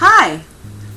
Hi,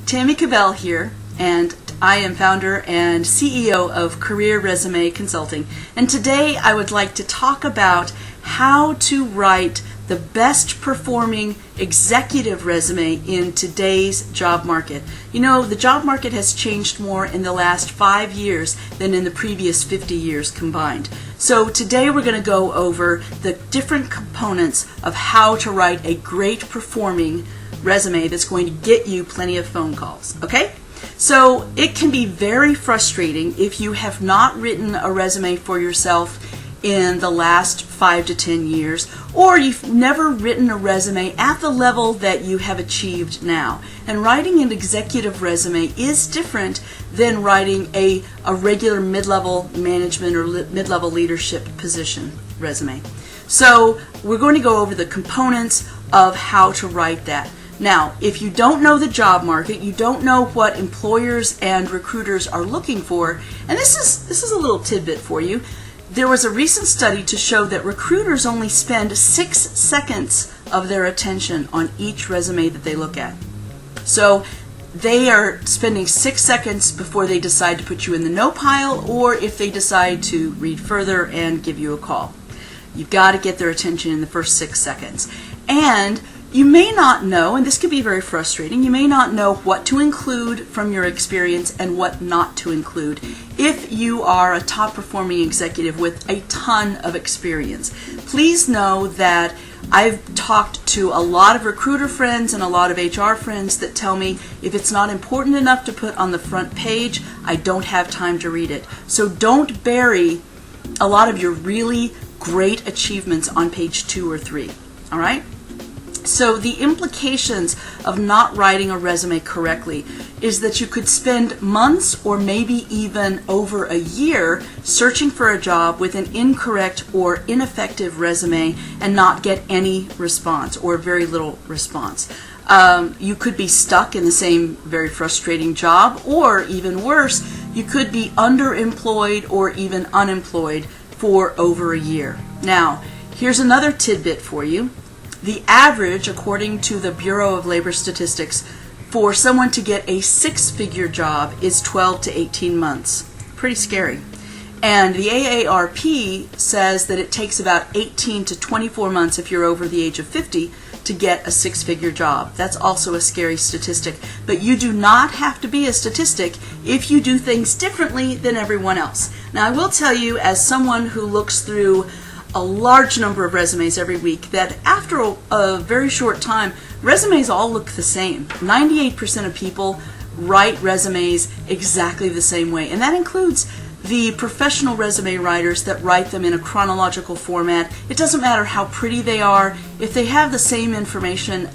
Tammy Kabell here, and I am founder and CEO of Career Resume Consulting. And today I would like to talk about how to write the best performing executive resume in today's job market. You know, the job market has changed more in the last 5 years than in the previous 50 years combined. So today we're going to go over the different components of how to write a great performing resume that's going to get you plenty of phone calls. Okay? So it can be very frustrating if you have not written a resume for yourself in the last 5 to 10 years, or you've never written a resume at the level that you have achieved now. And writing an executive resume is different than writing a regular mid-level management or mid-level leadership position resume. So we're going to go over the components of how to write that. Now, if you don't know the job market, you don't know what employers and recruiters are looking for, and this is a little tidbit for you. There was a recent study to show that recruiters only spend 6 seconds of their attention on each resume that they look at. So they are spending 6 seconds before they decide to put you in the no pile, or if they decide to read further and give you a call. You've got to get their attention in the first 6 seconds. And you may not know, and this can be very frustrating, you may not know what to include from your experience and what not to include if you are a top performing executive with a ton of experience. Please know that I've talked to a lot of recruiter friends and a lot of HR friends that tell me if it's not important enough to put on the front page, I don't have time to read it. So don't bury a lot of your really great achievements on page 2 or 3. All right? So the implications of not writing a resume correctly is that you could spend months or maybe even over a year searching for a job with an incorrect or ineffective resume and not get any response or very little response. You could be stuck in the same very frustrating job, or even worse, you could be underemployed or even unemployed for over a year. Now, here's another tidbit for you. The average, according to the Bureau of Labor Statistics, for someone to get a 6-figure job is 12 to 18 months. Pretty scary. And the AARP says that it takes about 18 to 24 months if you're over the age of 50 to get a 6-figure job. That's also a scary statistic. But you do not have to be a statistic if you do things differently than everyone else. Now, I will tell you, as someone who looks through a large number of resumes every week, that after a very short time, resumes all look the same. 98% of people write resumes exactly the same way, and that includes the professional resume writers that write them in a chronological format. It doesn't matter how pretty they are. If they have the same information,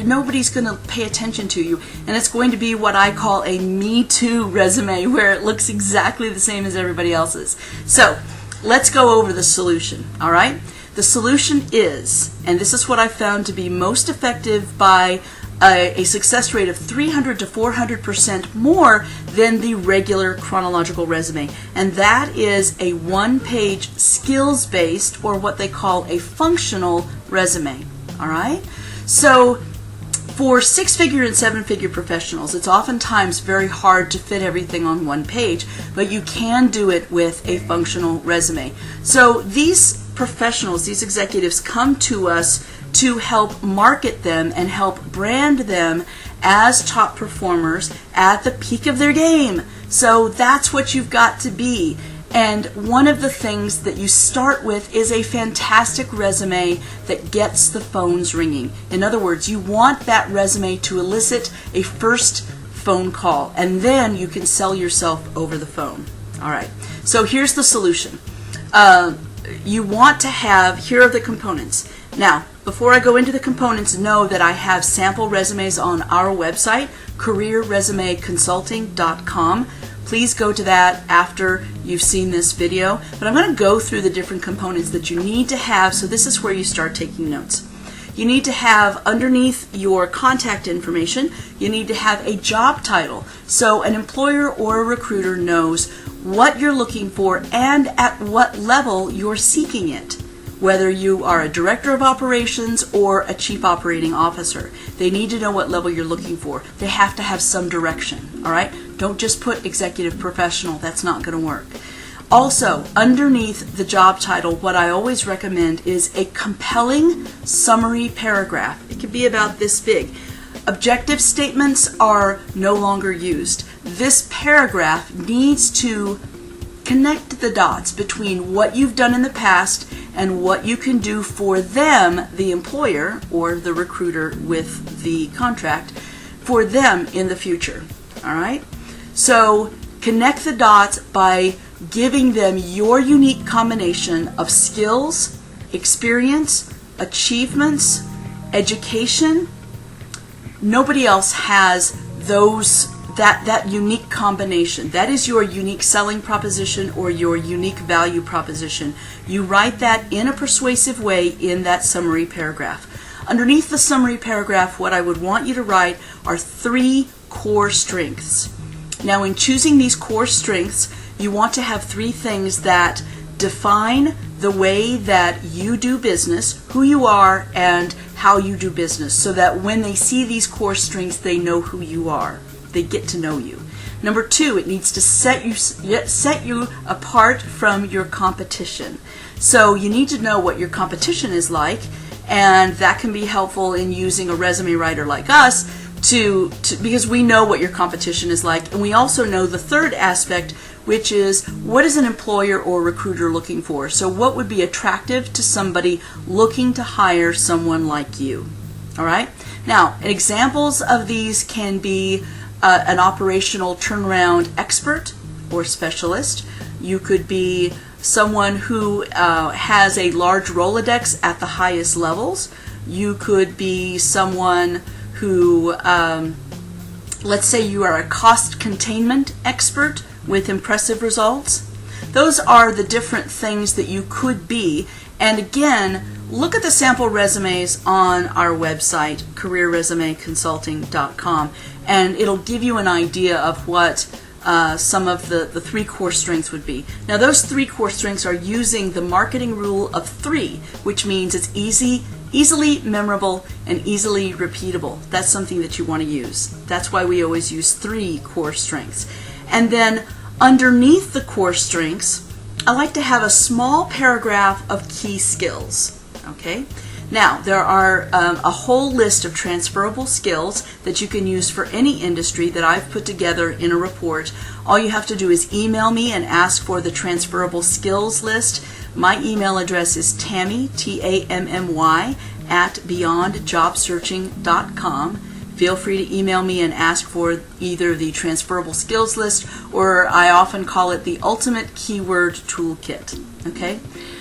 nobody's going to pay attention to you, and it's going to be what I call a Me Too resume, where it looks exactly the same as everybody else's. So let's go over the solution, all right? The solution is, and this is what I found to be most effective by a success rate of 300 to 400% more than the regular chronological resume, and that is a one-page skills-based, or what they call a functional resume, all right? So for 6-figure and 7-figure professionals, it's oftentimes very hard to fit everything on one page, but you can do it with a functional resume. So these professionals, these executives, come to us to help market them and help brand them as top performers at the peak of their game. So that's what you've got to be. And one of the things that you start with is a fantastic resume that gets the phones ringing. In other words, you want that resume to elicit a first phone call, and then you can sell yourself over the phone. All right, so here's the solution. You want to have, here are the components. Now, before I go into the components, know that I have sample resumes on our website, careerresumeconsulting.com. Please go to that after you've seen this video. But I'm going to go through the different components that you need to have, so this is where you start taking notes. You need to have underneath your contact information, you need to have a job title, so an employer or a recruiter knows what you're looking for and at what level you're seeking it. whether you are a director of operations or a chief operating officer. They need to know what level you're looking for. They have to have some direction, all right? Don't just put executive professional. That's not going to work. Also, underneath the job title, what I always recommend is a compelling summary paragraph. It can be about this big. Objective statements are no longer used. This paragraph needs to connect the dots between what you've done in the past and what you can do for them, the employer or the recruiter with the contract, for them in the future. All right? So connect the dots by giving them your unique combination of skills, experience, achievements, education. Nobody else has that unique combination. That is your unique selling proposition or your unique value proposition. You write that in a persuasive way in that summary paragraph. Underneath the summary paragraph, what I would want you to write are 3 core strengths. Now, in choosing these core strengths, you want to have 3 things that define the way that you do business, who you are, and how you do business, so that when they see these core strengths, they know who you are. They get to know you. Number 2, it needs to set you apart from your competition. So you need to know what your competition is like, and that can be helpful in using a resume writer like us because we know what your competition is like, and we also know the third aspect, which is what is an employer or recruiter looking for? So what would be attractive to somebody looking to hire someone like you? All right? Now, examples of these can be an operational turnaround expert or specialist. You could be someone who has a large Rolodex at the highest levels. You could be someone who, let's say you are a cost containment expert with impressive results. Those are the different things that you could be. And again, look at the sample resumes on our website, careerresumeconsulting.com, and it'll give you an idea of what some of the 3 core strengths would be. Now, those 3 core strengths are using the marketing rule of 3, which means it's easily memorable and easily repeatable. That's something that you want to use. That's why we always use 3 core strengths. And then underneath the core strengths, I like to have a small paragraph of key skills. Okay? Now, there are a whole list of transferable skills that you can use for any industry that I've put together in a report. All you have to do is email me and ask for the transferable skills list. My email address is Tammy, Tammy, @beyondjobsearching.com. Feel free to email me and ask for either the transferable skills list, or I often call it the ultimate keyword toolkit. Okay?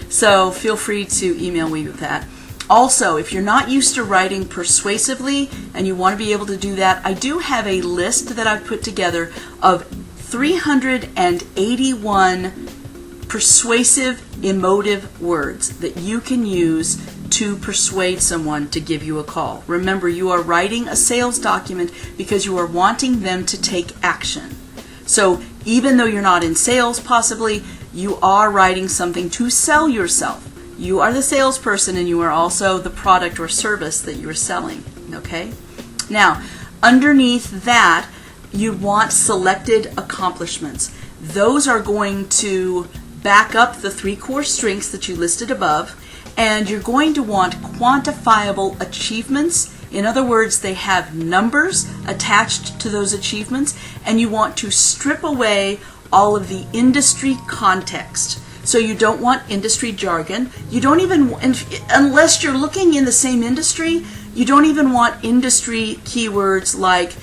So feel free to email me with that. Also, if you're not used to writing persuasively and you want to be able to do that, I do have a list that I've put together of 381 persuasive, emotive words that you can use to persuade someone to give you a call. Remember, you are writing a sales document because you are wanting them to take action. So even though you're not in sales possibly, you are writing something to sell yourself. You are the salesperson and you are also the product or service that you are selling. Okay? Now, underneath that, you want selected accomplishments. Those are going to back up the 3 core strengths that you listed above, and you're going to want quantifiable achievements. In other words, they have numbers attached to those achievements, and you want to strip away all of the industry context. So you don't want industry jargon. You don't even, unless you're looking in the same industry, you don't even want industry keywords like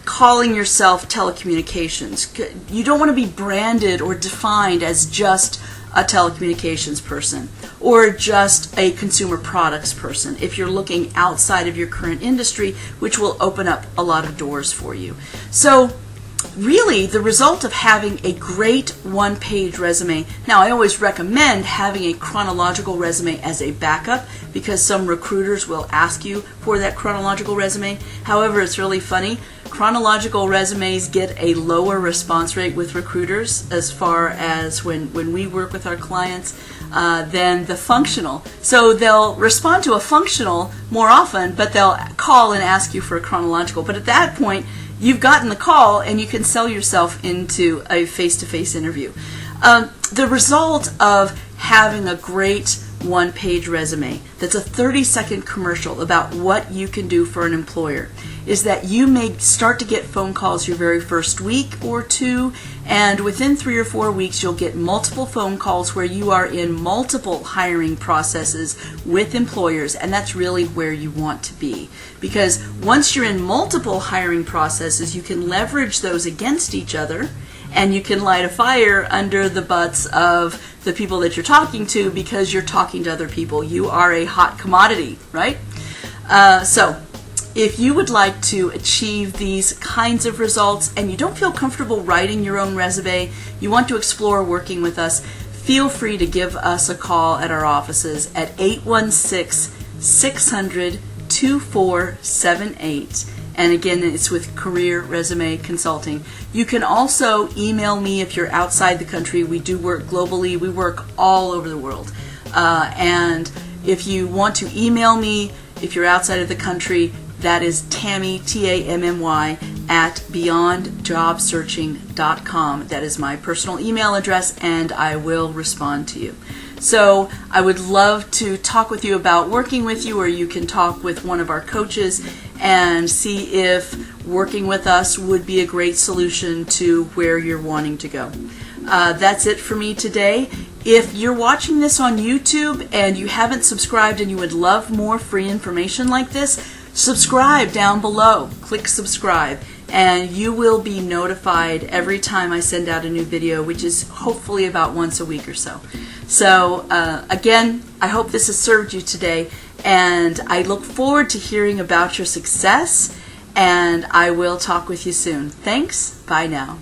calling yourself telecommunications. You don't want to be branded or defined as just a telecommunications person or just a consumer products person if you're looking outside of your current industry, which will open up a lot of doors for you. So really, the result of having a great one-page resume, now I always recommend having a chronological resume as a backup because some recruiters will ask you for that chronological resume. However, it's really funny. Chronological resumes get a lower response rate with recruiters as far as when we work with our clients. than the functional. So they'll respond to a functional more often, but they'll call and ask you for a chronological. But at that point, you've gotten the call and you can sell yourself into a face-to-face interview. The result of having a great one-page resume that's a 30-second commercial about what you can do for an employer is that you may start to get phone calls your very first week or two, and within 3 or 4 weeks you'll get multiple phone calls where you are in multiple hiring processes with employers, and that's really where you want to be, because once you're in multiple hiring processes you can leverage those against each other, and you can light a fire under the butts of the people that you're talking to because you're talking to other people. You are a hot commodity, right? So if you would like to achieve these kinds of results and you don't feel comfortable writing your own resume, you want to explore working with us, feel free to give us a call at our offices at 816-600-2478. And again, it's with Career Resume Consulting. You can also email me if you're outside the country. We do work globally. We work all over the world. And if you want to email me, if you're outside of the country, that is Tammy, Tammy, at beyondjobsearching.com. That is my personal email address, and I will respond to you. So I would love to talk with you about working with you, or you can talk with one of our coaches and see if working with us would be a great solution to where you're wanting to go. That's it for me today. If you're watching this on YouTube and you haven't subscribed and you would love more free information like this, subscribe down below. Click subscribe and you will be notified every time I send out a new video, which is hopefully about once a week or so. So again, I hope this has served you today, and I look forward to hearing about your success, and I will talk with you soon. Thanks. Bye now.